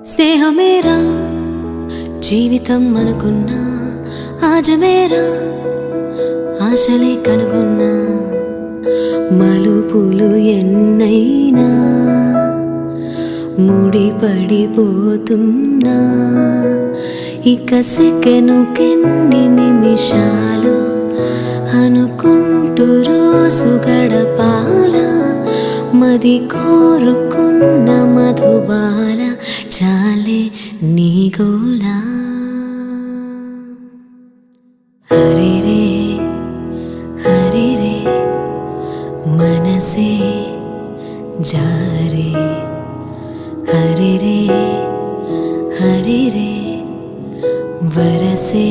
స్నేహమేరా జీవితం అనుకున్నా, ఆజమేరా ఆశలే కనుగొన్నా. మలుపులు ఎన్నైనా ముడిపడిపోతున్నా. ఇక సెకనుకెన్ని నిమిషాలు అనుకుంటూ రోజు గడపాల. మది కోరుకున్న మధుబాల చాలే నీ గోలా. హరే రే హరే రే మనసే జారే. హరే రే హరే రే వరసే